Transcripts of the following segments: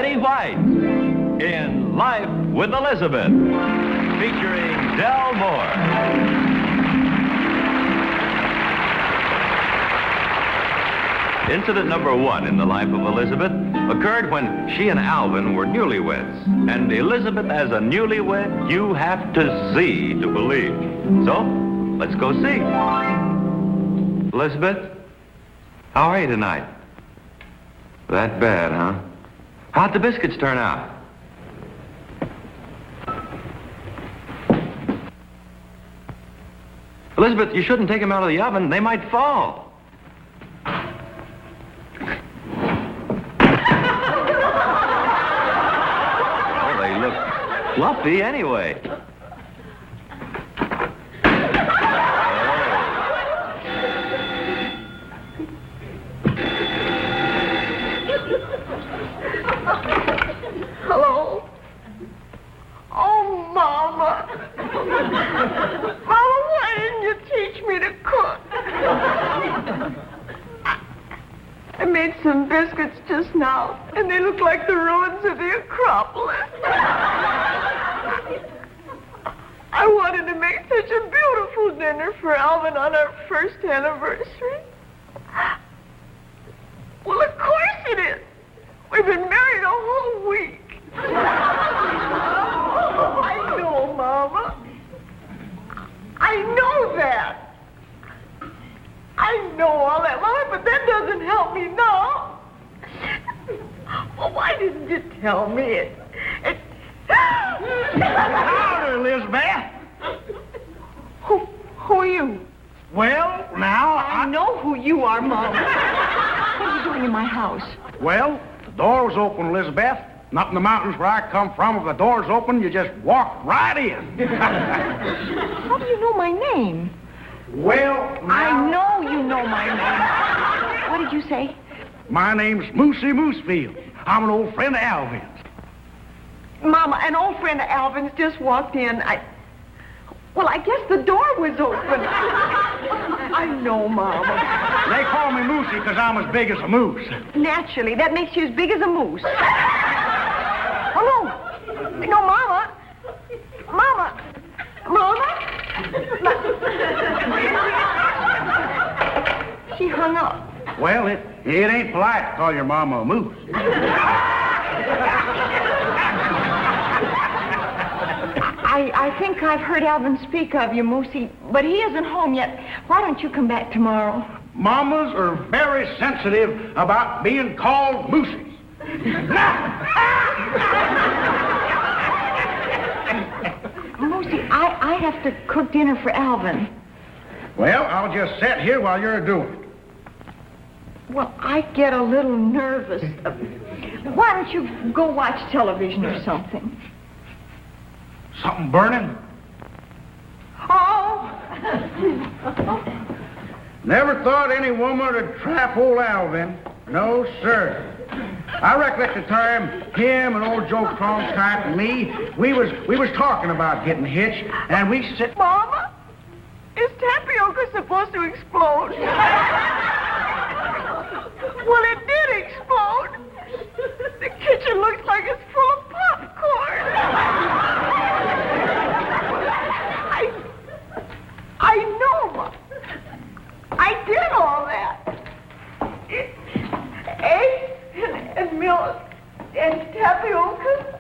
Betty White in Life with Elizabeth, featuring Del Moore. Incident number 1 in the life of Elizabeth occurred when she and Alvin were newlyweds. And Elizabeth, as a newlywed, you have to see to believe. So, let's go see. Elizabeth, how are you tonight? That bad, huh? How'd the biscuits turn out? Elizabeth, you shouldn't take them out of the oven. They might fall. Fluffy anyway. Hello? Oh, Mama. Mama, why didn't you teach me to cook? I made some biscuits just now, and they look like the ruins of the Acropolis. I wanted to make such a beautiful dinner for Alvin on our first anniversary. Well, of course it is. We've been married a whole week. I know, Mama. I know that. I know all that, Mama, but that doesn't help me now. Well, why didn't you tell me? Howdy, Elizabeth. Who are you? Well, now, I know who you are, Mom. What are you doing in my house? Well, the door was open, Elizabeth. Not in the mountains where I come from. If the door's open, you just walk right in. How do you know my name? Well, now... I know you know my name. What did you say? My name's Moosey Moosefield. I'm an old friend of Alvin's. Mama, an old friend of Alvin's just walked in. I guess the door was open. I know, Mama. They call me Moosey because I'm as big as a moose. Naturally, that makes you as big as a moose. Oh, no. No, Mama. Mama. She hung up. Well, it ain't polite to call your mama a moose. I think I've heard Alvin speak of you, Moosey, but he isn't home yet. Why don't you come back tomorrow? Mamas are very sensitive about being called moosies. Moosey, I have to cook dinner for Alvin. Well, I'll just sit here while you're doing it. Well, I get a little nervous. Why don't you go watch television or something? Something burning? Oh! Never thought any woman would trap old Alvin. No, sir. I recollect the time him and old Joe Cronkite and me, we was talking about getting hitched, and we said... Mama, is tapioca supposed to explode? Well, it did explode. The kitchen looks like it's full of popcorn. I know, Mom. I did all that. Eggs and milk and tapioca.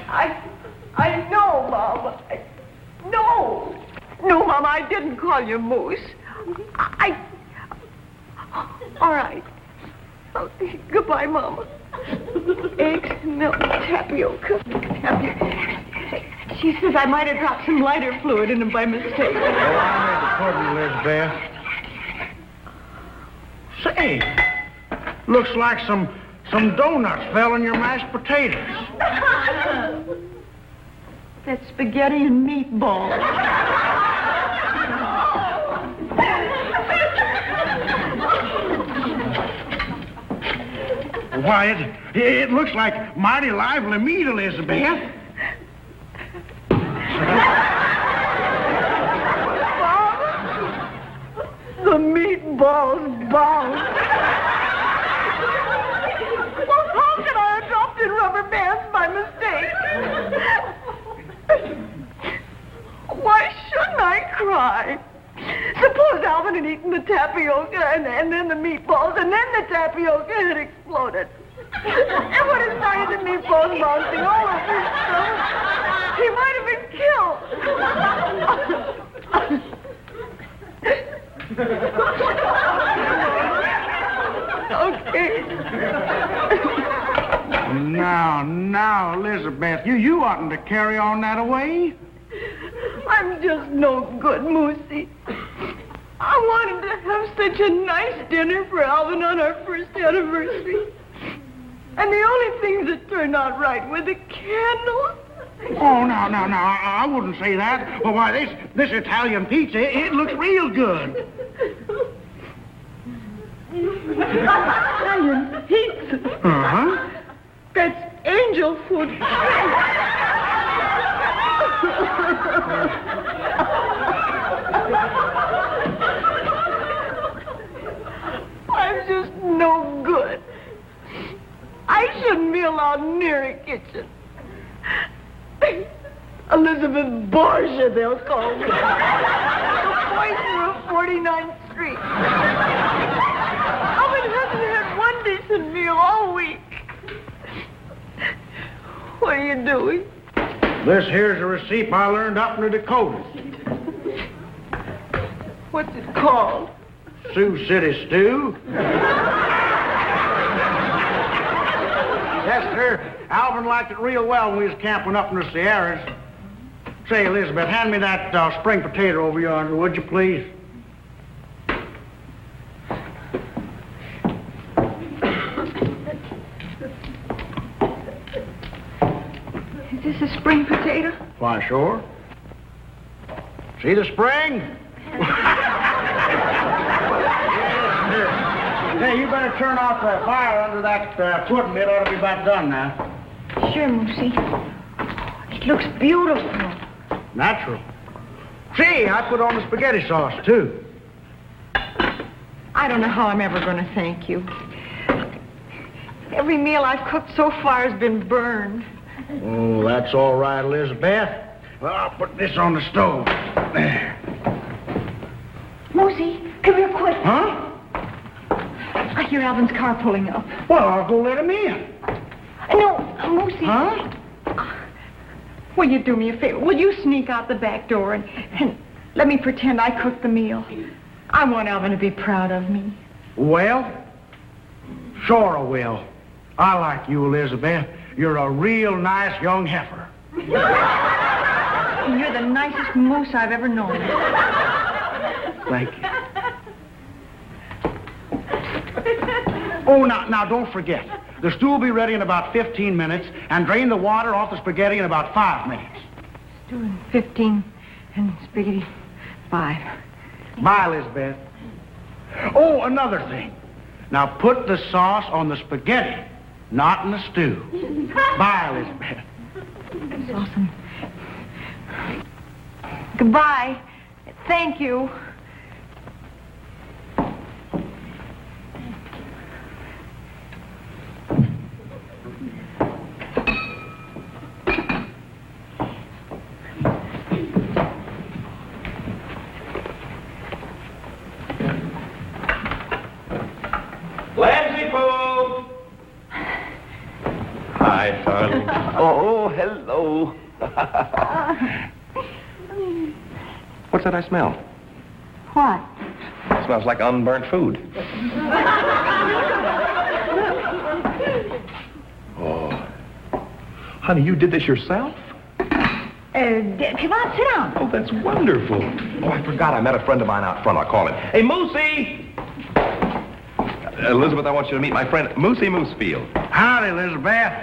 I know, Mama. No, Mama, I didn't call you Moose. All right. Oh, goodbye, Mama. Eggs, milk, tapioca. She says I might have dropped some lighter fluid in them by mistake. Oh, I made the pudding, Elizabeth. Say, looks like some donuts fell in your mashed potatoes. That's spaghetti and meatballs. Why, it looks like mighty lively meat, Elizabeth. The meatballs bounce. try. Suppose Alvin had eaten the tapioca and then the meatballs, and then the tapioca had exploded. And when it started the meatballs bouncing all over his stomach, he might have been killed. Okay. Now, Elizabeth, you oughtn't to carry on that way. I'm just no good, Moosey. I wanted to have such a nice dinner for Alvin on our first anniversary. And the only things that turned out right were the candles. Oh, no, I wouldn't say that. Well, why, this Italian pizza, it looks real good. Italian pizza? Uh-huh. That's angel food. I'm just no good. I shouldn't be allowed near a kitchen. Elizabeth Borgia, they'll call me. The poisoner of 49th Street. Alvin hasn't had one decent meal all week. What are you doing? This here's a recipe I learned up in the Dakotas. What's it called? Sioux City stew. Yes, sir. Alvin liked it real well when we was camping up in the Sierras. Say, Elizabeth, hand me that spring potato over yonder, would you, please? Is this a spring potato? Why, sure. See the spring? Hey, you better turn off the fire under that pudding. It ought to be about done now. Sure, Moosey. It looks beautiful. Natural. See, I put on the spaghetti sauce, too. I don't know how I'm ever going to thank you. Every meal I've cooked so far has been burned. Oh, that's all right, Elizabeth. Well, I'll put this on the stove. There. Moosey, come here quick. Huh? I hear Alvin's car pulling up. Well, I'll go let him in. No, Moosey. Huh? Will you do me a favor? Will you sneak out the back door and let me pretend I cooked the meal? I want Alvin to be proud of me. Well, sure I will. I like you, Elizabeth. You're a real nice young heifer. And you're the nicest moose I've ever known. Thank you. Oh, now, don't forget. The stew will be ready in about 15 minutes, and drain the water off the spaghetti in about 5 minutes. Stew in 15 and spaghetti 5. Bye, Elizabeth. Oh, another thing. Now, put the sauce on the spaghetti, not in the stew. Bye, Elizabeth. That's awesome. Goodbye. Thank you. Hi, darling. Oh, hello. What's that I smell? What? It smells like unburnt food. Oh. Honey, you did this yourself? Come on, sit down. Oh, that's wonderful. Oh, I forgot. I met a friend of mine out front. I'll call him. Hey, Moosey! Elizabeth, I want you to meet my friend, Moosey Moosefield. Howdy, Elizabeth.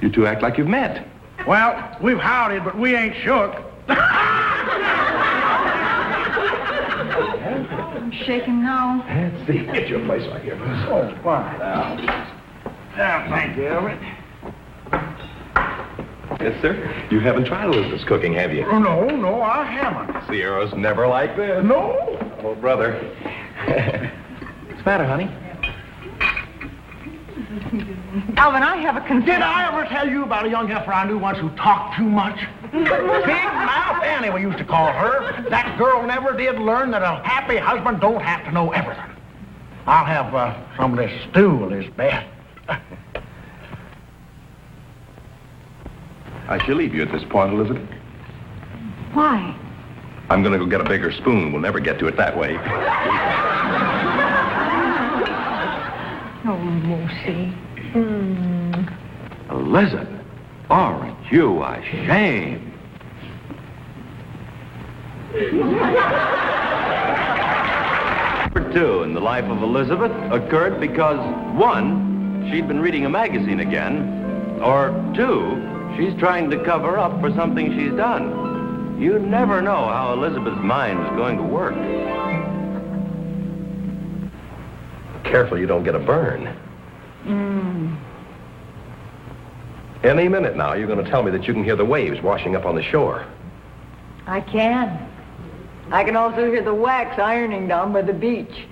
You two act like you've met. Well, we've howdied, but we ain't shook. I'm shaking now. Let's see. Get your place right here, Moose. Oh, fine. Yeah, thank you, Alvin. Yes, sir. You haven't tried Elizabeth's cooking, have you? Oh, no, I haven't. Sierra's never like this. No? Oh, brother. What's the matter, honey? Alvin, I have a confession. Did I ever tell you about a young heifer I knew once who talked too much? Big Mouth Annie, we used to call her. That girl never did learn that a happy husband don't have to know everything. I'll have some of this stew, Elizabeth. I shall leave you at this point, Elizabeth. Why? I'm going to go get a bigger spoon. We'll never get to it that way. Oh, Moosey. Elizabeth, aren't you ashamed? Number 2 in the life of Elizabeth occurred because, 1, she'd been reading a magazine again, or 2, she's trying to cover up for something she's done. You never know how Elizabeth's mind is going to work. Careful you don't get a burn. Any minute now, you're going to tell me that you can hear the waves washing up on the shore. I can. I can also hear the wax ironing down by the beach.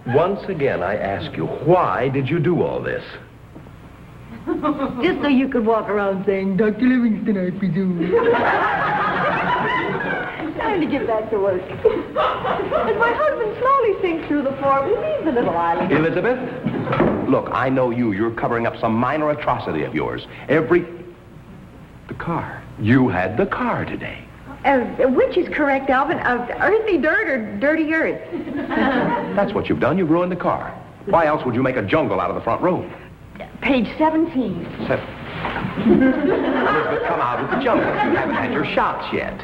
Once again, I ask you, why did you do all this? Just so you could walk around saying, Dr. Livingston, I presume. Time to get back to work. As my husband slowly sinks through the floor, we leave the little island. Elizabeth, look, I know you. You're covering up some minor atrocity of yours. The car. You had the car today. Which is correct, Alvin? Earthy dirt or dirty earth? That's what you've done. You've ruined the car. Why else would you make a jungle out of the front room? Page 17. Elizabeth, come out with the jungle. You haven't had your shots yet.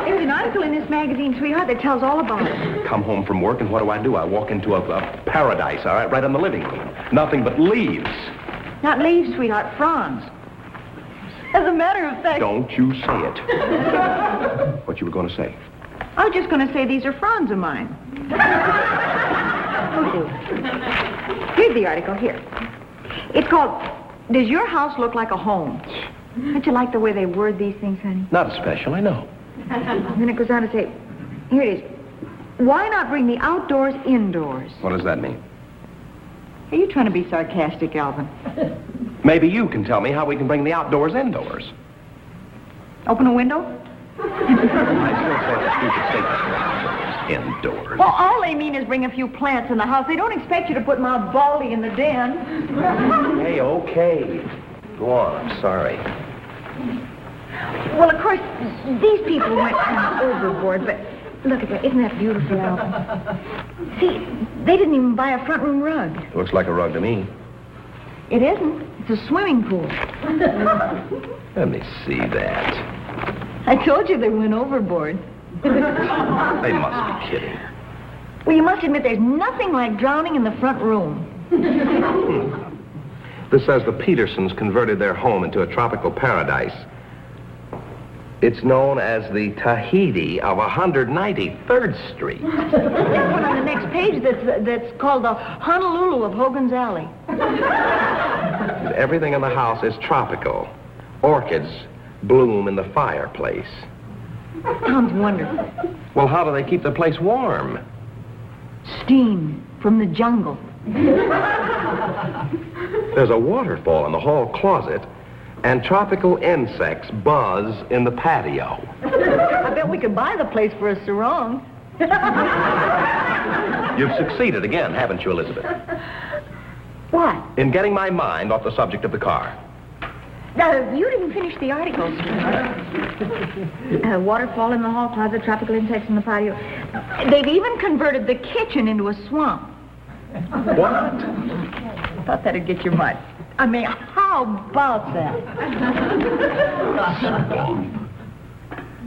There's an article in this magazine, sweetheart, that tells all about it. Come home from work, and what do? I walk into a paradise, all right, right in the living room. Nothing but leaves. Not leaves, sweetheart, fronds. As a matter of fact... Don't you say it. What you were going to say? I was just going to say these are fronds of mine. Here's the article, here. It's called, Does Your House Look Like a Home? Don't you like the way they word these things, honey? Not special, I know. And then it goes on to say, here it is. Why not bring the outdoors indoors? What does that mean? Are you trying to be sarcastic, Alvin? Maybe you can tell me how we can bring the outdoors indoors. Open a window? I still say the stupid statement indoors. Well, all they mean is bring a few plants in the house. They don't expect you to put Mount Baldy in the den. Hey, okay. Go on, I'm sorry. Well, of course, these people went overboard, but look at that. Isn't that beautiful, Alvin? See, they didn't even buy a front room rug. Looks like a rug to me. It isn't. It's a swimming pool. Let me see that. I told you they went overboard. They must be kidding. Well, you must admit there's nothing like drowning in the front room. This says the Petersons converted their home into a tropical paradise. It's known as the Tahiti of 193rd Street. There's one on the next page that's called the Honolulu of Hogan's Alley. Everything in the house is tropical. Orchids bloom in the fireplace. Sounds wonderful. Well, how do they keep the place warm? Steam from the jungle. There's a waterfall in the hall closet, and tropical insects buzz in the patio. I bet we could buy the place for a sarong. You've succeeded again, haven't you, Elizabeth? What? In getting my mind off the subject of the car. You didn't finish the article, sweetheart. Waterfall in the hall closet, tropical insects in the patio. They've even converted the kitchen into a swamp. What? Thought that'd get your mutt. I mean, how about that?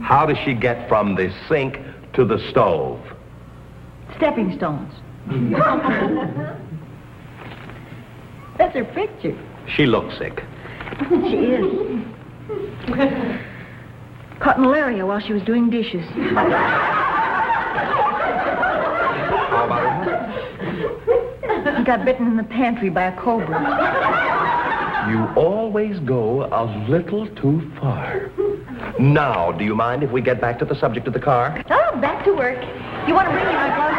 How does she get from the sink to the stove? Stepping stones. That's her picture. She looks sick. She is. Caught malaria while she was doing dishes. How about her? He got bitten in the pantry by a cobra. You always go a little too far. Now, do you mind if we get back to the subject of the car? Oh, back to work. You want to bring me my gloves?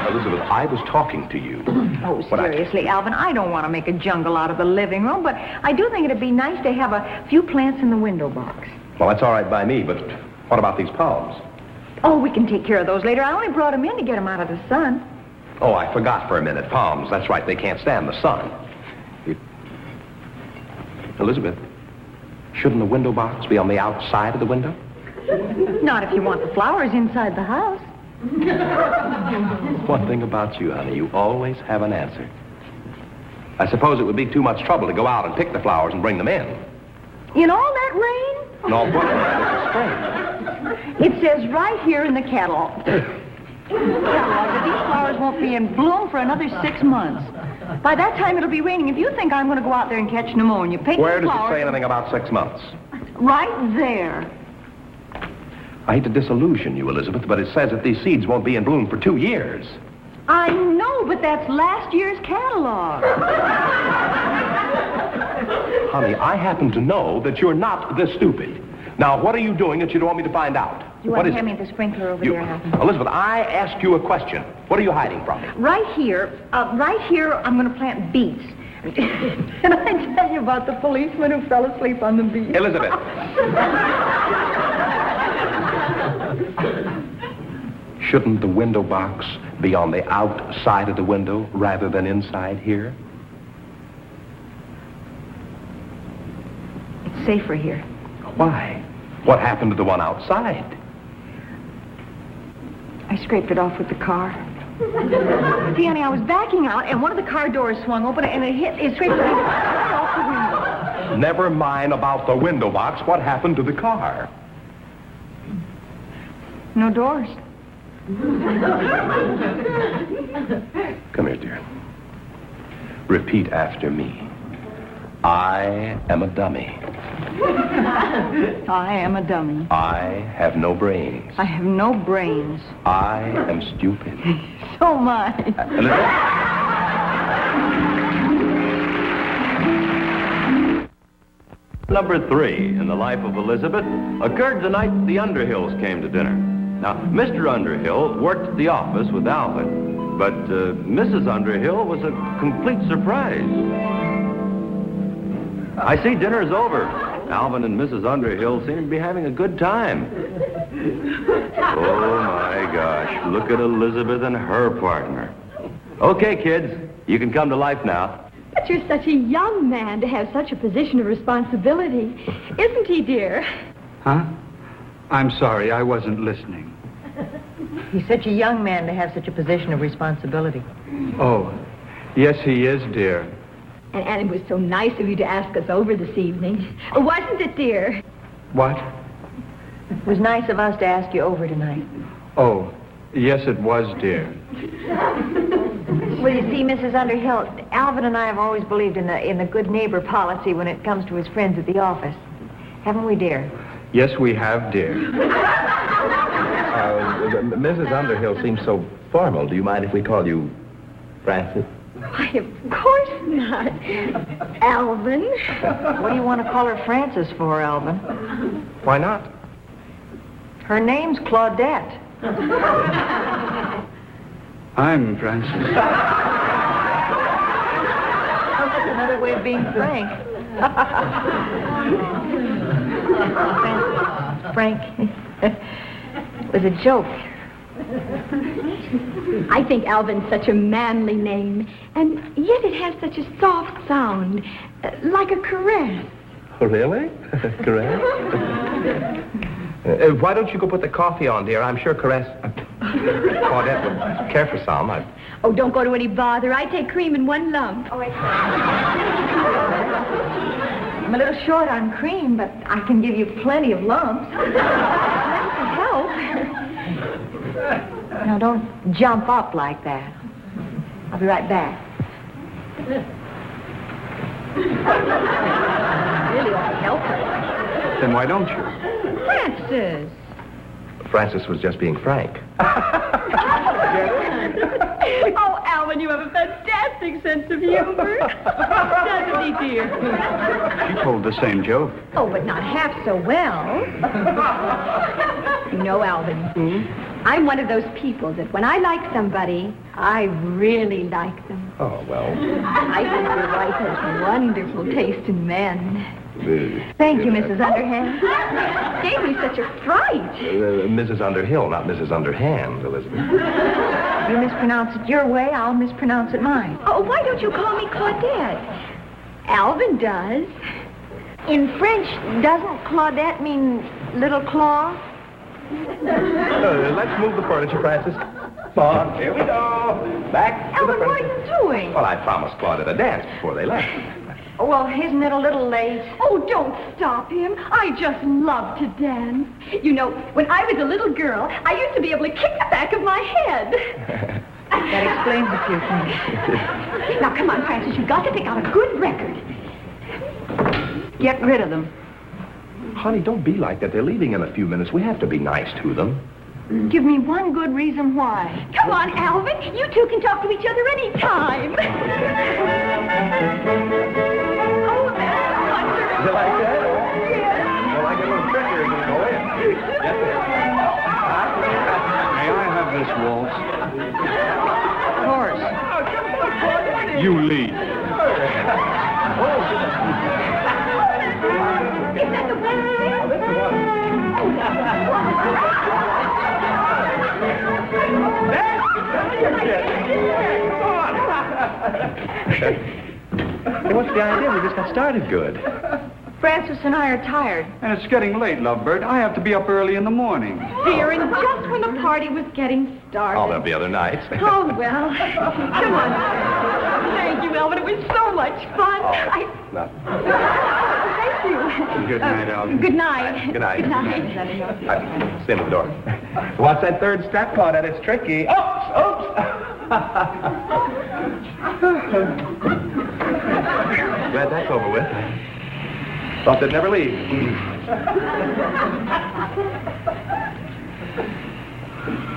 Elizabeth, I was talking to you. Oh, seriously, Alvin, I don't want to make a jungle out of the living room, but I do think it'd be nice to have a few plants in the window box. Well, that's all right by me, but what about these palms? Oh, we can take care of those later. I only brought them in to get them out of the sun. Oh, I forgot for a minute. Palms, that's right. They can't stand the sun. Elizabeth, shouldn't the window box be on the outside of the window? Not if you want the flowers inside the house. One thing about you, honey, you always have an answer. I suppose it would be too much trouble to go out and pick the flowers and bring them in. In all that rain? No, what? It says right here in the catalog that these flowers won't be in bloom for another 6 months. By that time, it'll be raining. If you think I'm going to go out there and catch pneumonia, pick Where the does flowers... it say anything about 6 months? Right there. I hate to disillusion you, Elizabeth, but it says that these seeds won't be in bloom for 2 years. I know, but that's last year's catalog. Honey, I happen to know that you're not this stupid. Now, what are you doing that you don't want me to find out? You want to hand me the sprinkler over there, Alvin? Elizabeth, I asked you a question. What are you hiding from me? Right here, I'm going to plant beets. Can I tell you about the policeman who fell asleep on the beach? Elizabeth. Shouldn't the window box be on the outside of the window rather than inside here? It's safer here. Why? What happened to the one outside? I scraped it off with the car. See, honey, I was backing out, and one of the car doors swung open, and it scraped it off the window. Never mind about the window box. What happened to the car? No doors. Come here, dear. Repeat after me. I am a dummy. I am a dummy. I have no brains. I have no brains. I am stupid. So am I. Number 3 in the life of Elizabeth occurred the night the Underhills came to dinner. Now, Mr. Underhill worked at the office with Alvin, but Mrs. Underhill was a complete surprise. I see dinner's over. Alvin and Mrs. Underhill seem to be having a good time. Oh, my gosh. Look at Elizabeth and her partner. Okay, kids, you can come to life now. But you're such a young man to have such a position of responsibility. Isn't he, dear? Huh? I'm sorry, I wasn't listening. He's such a young man to have such a position of responsibility. Oh, yes, he is, dear. And it was so nice of you to ask us over this evening. Wasn't it, dear? What? It was nice of us to ask you over tonight. Oh, yes, it was, dear. Well, you see, Mrs. Underhill, Alvin and I have always believed in the good neighbor policy when it comes to his friends at the office. Haven't we, dear? Yes, we have, dear. Mrs. Underhill seems so formal. Do you mind if we call you Francis? Why, of course not. Alvin. What do you want to call her Frances for, Alvin? Why not? Her name's Claudette. I'm Francis. That's another way of being frank. Frank. It was a joke. I think Alvin's such a manly name, and yet it has such a soft sound, like a caress. Oh, really? Caress? Why don't you go put the coffee on, dear? I'm sure Claudette would care for some. Oh, don't go to any bother. I take cream in one lump. Oh, I'm a little short on cream, but I can give you plenty of lumps. Help. Now, don't jump up like that. I'll be right back. Really ought to help her. Then why don't you? Francis. Francis was just being frank. Oh, Alvin, Alvin, you have a fantastic sense of humor. Doesn't he, dear? She told the same joke. Oh, but not half so well. You know, Alvin, I'm one of those people that when I like somebody, I really like them. Oh, well. I think your wife has wonderful taste in men. Thank you, Mrs. Underhand. Gave me such a fright. Mrs. Underhill, not Mrs. Underhand, Elizabeth. If you mispronounce it your way, I'll mispronounce it mine. Oh, why don't you call me Claudette? Alvin does. In French, doesn't Claudette mean little claw? Let's move the furniture, Francis. Come on, here we go. Back to the Alvin, what are furniture. you doing? Well, I promised Claudette a dance before they left. Oh, well, isn't it a little late? Oh, don't stop him. I just love to dance. You know, when I was a little girl, I used to be able to kick the back of my head. That explains a few things. Now, come on, Francis, you've got to pick out a good record. Get rid of them. Honey, don't be like that. They're leaving in a few minutes. We have to be nice to them. Give me one good reason why. Come on, Alvin. You two can talk to each other any time. Oh, that's wonderful. You like that? Yeah. Well, I get a little trickier than go in. Yes, May I have this waltz? Of course. You lead. Is that the one? Hey, what's the idea? We just got started good. Francis and I are tired. And it's getting late, Lovebird. I have to be up early in the morning. Dear, and just when the party was getting started. Oh, there'll be other nights. Oh, well. Come on. Thank you, Alvin. It was so much fun. Not. Thank you. Good night, Alvin. Good night. Good night. Good night. Stand at the door. What's that third step, Claudette? It's tricky. Oops! Glad that's over with. Thought they'd never leave.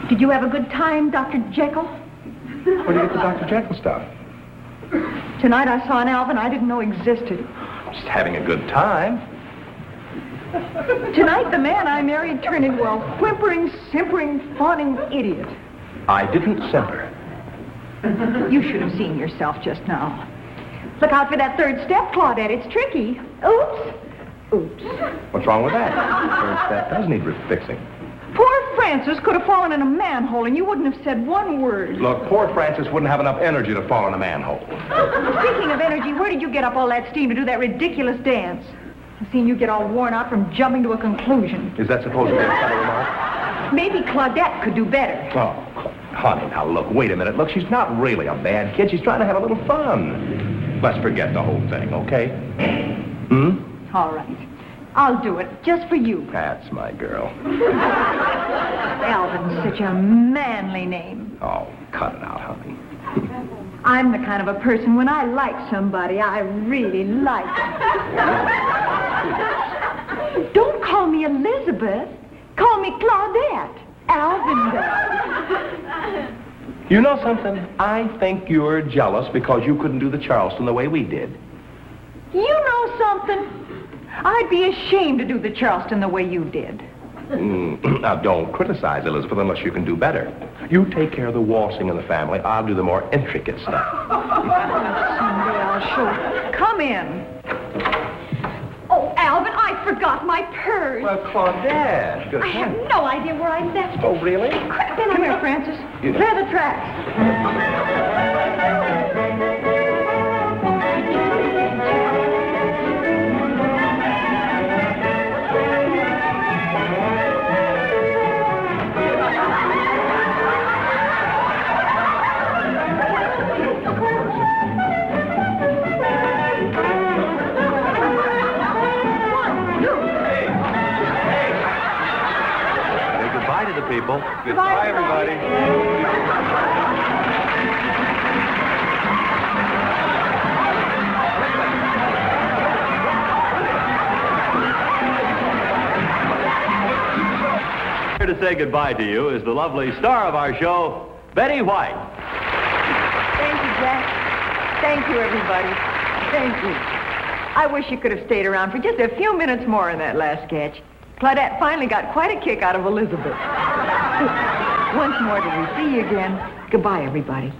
Did you have a good time, Dr. Jekyll? Where do you get the Dr. Jekyll stuff? Tonight I saw an Alvin I didn't know existed. Just having a good time. Tonight the man I married turned into a whimpering, simpering, fawning idiot. I didn't simper. You should have seen yourself just now. Look out for that third step, Claudette. It's tricky. Oops. Oops. What's wrong with that? Third step does need fixing. Poor Francis could have fallen in a manhole and you wouldn't have said one word. Look, poor Francis wouldn't have enough energy to fall in a manhole. Speaking of energy, where did you get up all that steam to do that ridiculous dance? I've seen you get all worn out from jumping to a conclusion. Is that supposed to be a funny remark? Maybe Claudette could do better. Oh, honey, now look, wait a minute. Look, she's not really a bad kid. She's trying to have a little fun. Let's forget the whole thing, okay? All right. I'll do it, just for you. That's my girl. Alvin's such a manly name. Oh, cut it out, honey. I'm the kind of a person, when I like somebody, I really like them. Don't call me Elizabeth. Call me Claudette. Alvin does. You know something? I think you're jealous because you couldn't do the Charleston the way we did. You know something? I'd be ashamed to do the Charleston the way you did. Now, don't criticize Elizabeth unless you can do better. You take care of the waltzing in the family. I'll do the more intricate stuff. Someday I'll show you. Come in. Oh, Alvin, I forgot my purse. Well, Claudette, good I have no idea where I left it. Oh, really? Come here, Francis. Clear the tracks. Say goodbye to the people. Goodbye, everybody. Here to say goodbye to you is the lovely star of our show, Betty White. Thank Thank you, everybody. Thank you. I wish you could have stayed around for just a few minutes more in that last sketch. Claudette finally got quite a kick out of Elizabeth. Once more till we see you again. Goodbye, everybody.